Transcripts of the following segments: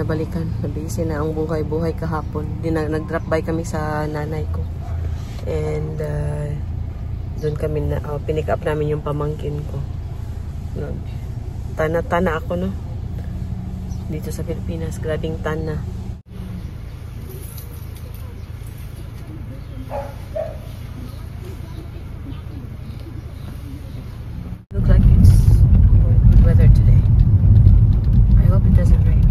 binabalikan. Nabisi na ang buhay-buhay kahapon. Nag-drop by kami sa nanay ko. And doon kami na pinick up namin yung pamangkin ko. Tana-tana ako, no? Dito sa Pilipinas, grabing tana. Look like it's good weather today. I hope it doesn't rain.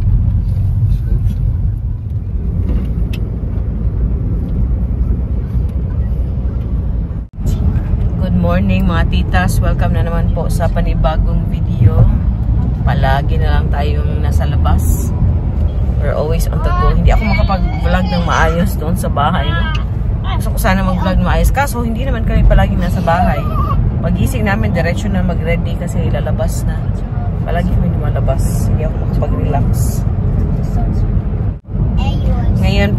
Good morning mga titas. Welcome na naman po sa panibagong video. Palagi na lang tayong nasa labas. We're always on the go. Hindi ako makapag-vlog ng maayos doon sa bahay, no? Gusto ko sana mag-vlog ng maayos. Kaso hindi naman kami palagi nasa bahay. Pagising namin, diretso na mag-ready kasi lalabas na. Palagi kami lumalabas. Hindi ako makapag-relax. Ngayon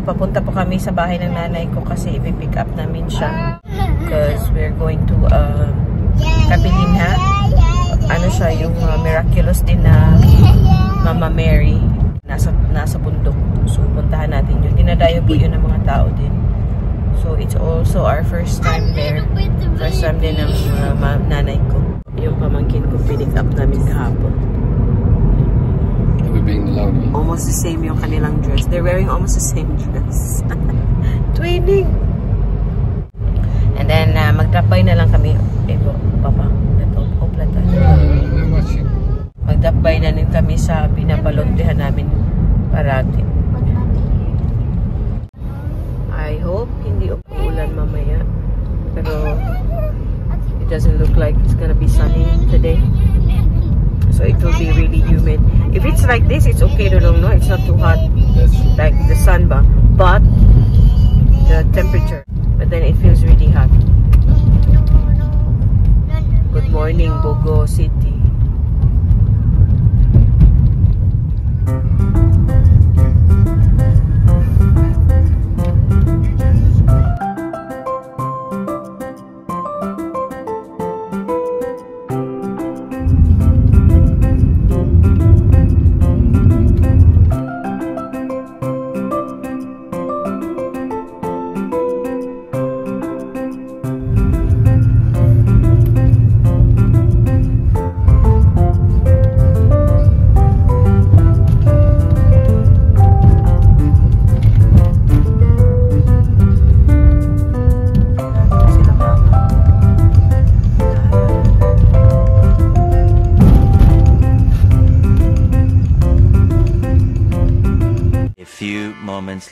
papunta po kami sa bahay ng nanay ko kasi i-pick up namin siya. Because we're going to Capilina. Ano siya, yung miraculous din na Mama Mary. Nasa bundok. So puntahan natin yun. Dinadayo po yun ng mga tao din. So it's also our first time there. First time din ng nanay ko. Yung pamangkin ko pick up namin kahapon. We're being lonely. Almost the same yung kanilang dress. They're wearing almost the same dress. Twinning! And then mag-drop by na lang kami. Papa. Mag-drop by na din kami sa pinapalontihan namin parati. I hope hindi umuulan mamaya. Pero it doesn't look like it's gonna be sunny today. So it will be really humid. If it's like this, it's okay to know, no? It's not too hot like the sun ba. But the temperature. But then it feels really hot. Good morning, Bogo City.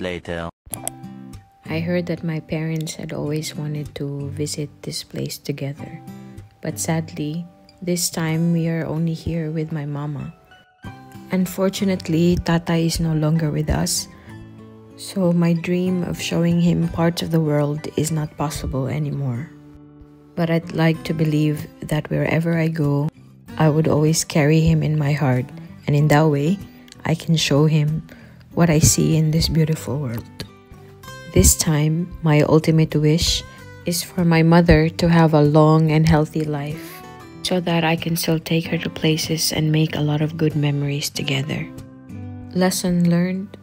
Later. I heard that my parents had always wanted to visit this place together, but sadly, this time we are only here with my mama. Unfortunately, Tata is no longer with us, so my dream of showing him parts of the world is not possible anymore. But I'd like to believe that wherever I go, I would always carry him in my heart, and in that way, I can show him what I see in this beautiful world. This time, my ultimate wish is for my mother to have a long and healthy life so that I can still take her to places and make a lot of good memories together. Lesson learned: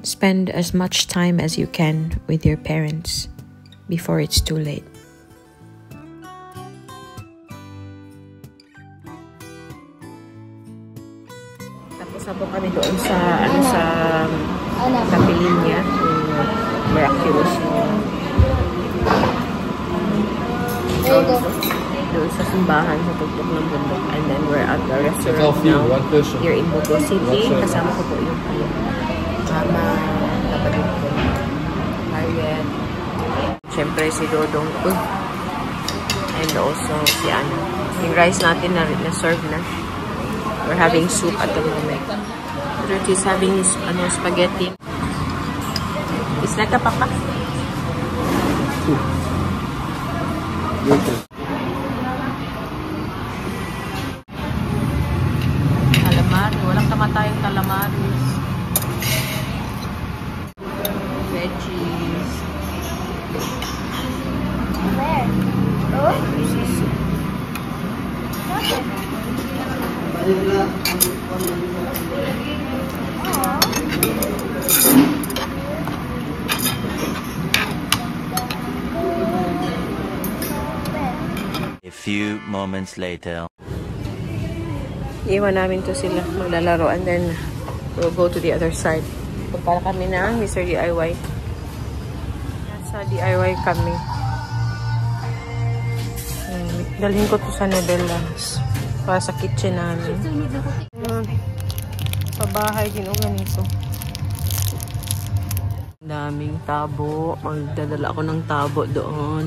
spend as much time as you can with your parents before it's too late. Po kami doon sa Capilina, miraculous doon sa simbahan sa tuktok ng bundok. And then we're at the restaurant now here in Bogo City. Kasama ko po yung mama, kapatid ko, Harriet, syempre si Dodong ko, and also si ano, yung rice natin na serve na. We're having soup at the moment. He's having his spaghetti. Is that a papa? Calamari. Walang kamatayang calamaris. Veggies. Where? Oh? A few moments later. Iwan namin to sila maglalaro and then we'll go to the other side. Punta kami na Mr. DIY. Nasa DIY kami. Dalhin ko to sa Nebelas para sa kitchen namin. Sa bahay din o ganito. Daming tabo. Magdadala ako ng tabo doon.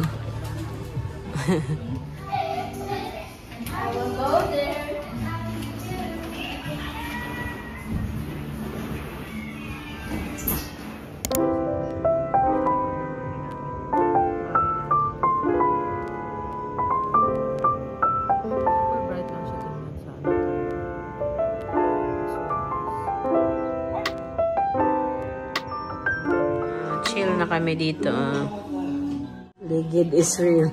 I will go there. Chill na kami dito. Ligid is real.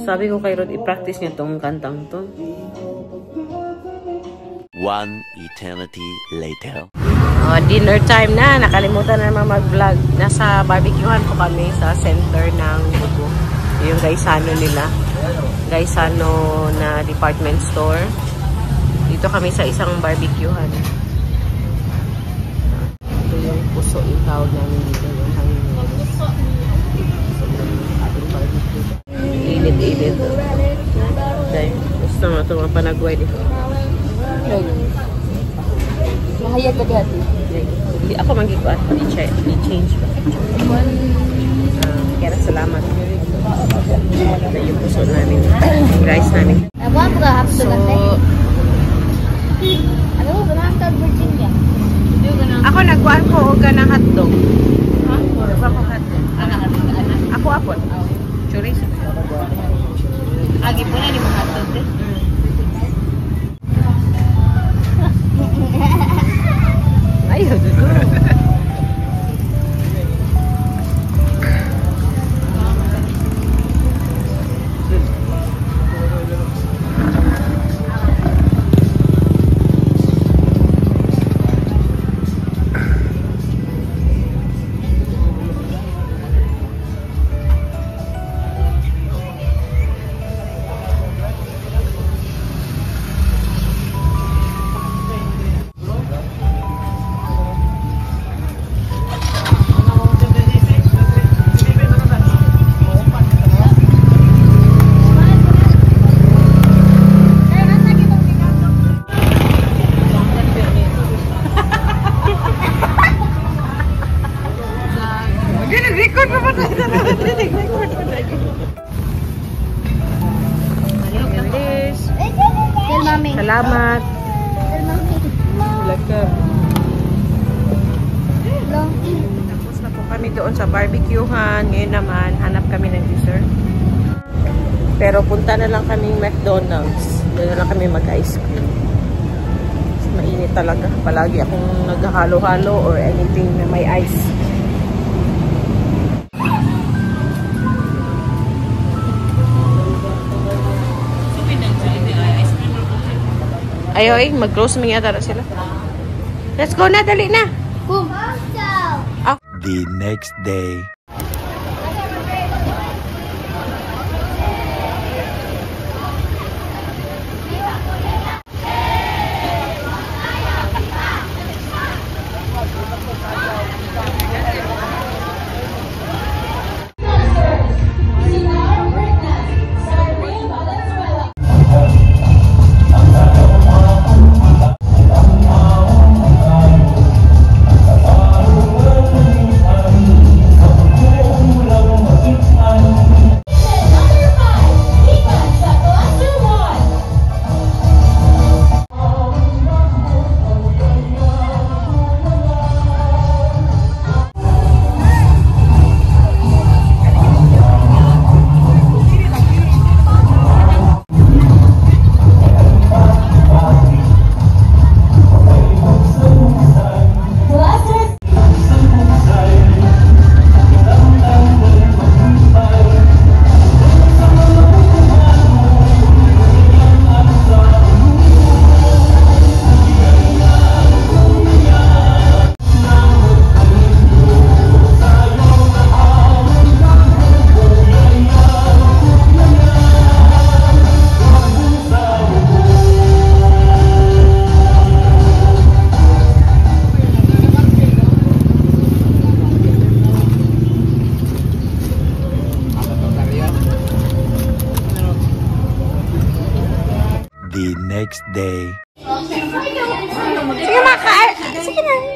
Sabi ko kay Rod, i-practice niya tong kantang to. One eternity later. Dinner time na. Nakalimutan na naman mag-vlog. Nasa barbecuehan po kami sa center ng Bugo. Yung Gaisano nila. Gaisano na department store. Dito kami sa isang barbecuehan. Ito yung puso yung tawag namin dito. Yung hangin. Ating barbecue. Init-init. Okay. Gusto mo ito mga panagway dito. Mahayag ka dati. Hindi ako magiging i-change ba? Kaya salamat. Ito yung puso namin. Yung rice namin. So, ano ba? Ganang ka Virginia? ako nagkuhan ko o ganang hotdog. Ha? Nagkuhan ko hotdog. Ako apon. Chorizo. Agi po na ni mga hotdog eh. Ayaw, dugo. Nag-record pa ba tayo? Nag-record pa tayo. Tell mami. Salamat. Tell mami. Welcome. Tapos na po kami doon sa barbecuehan. Ngayon naman, hanap kami ng dessert. Pero punta na lang kaming McDonald's. Doon na lang kami mag-ice cream. Mainit talaga. Palagi akong naghahalo-halo or anything na may ice. Ayoy, mag-close mo yata sila. Let's go na, dali na. Boom. The next day. next day. Sige, sige na.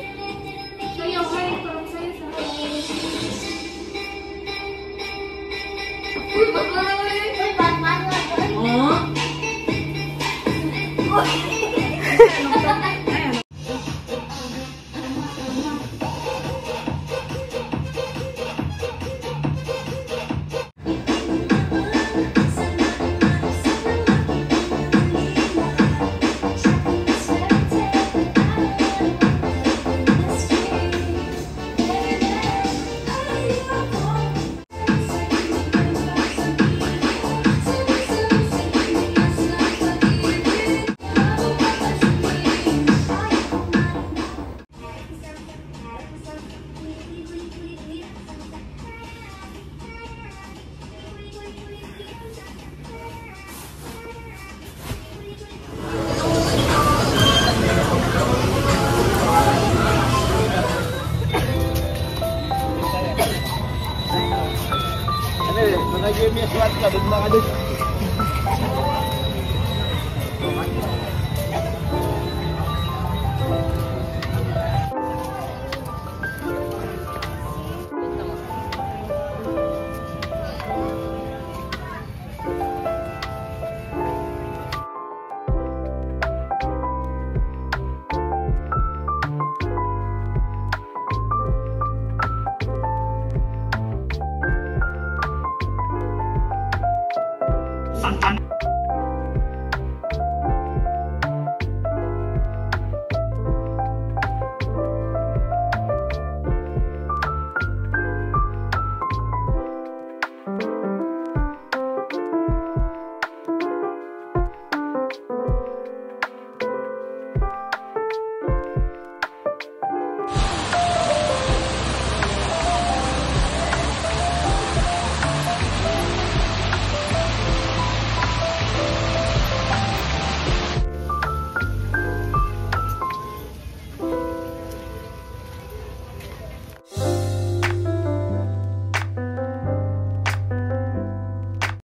Ano eh, managay mo yung swat ka, doon na ka doon.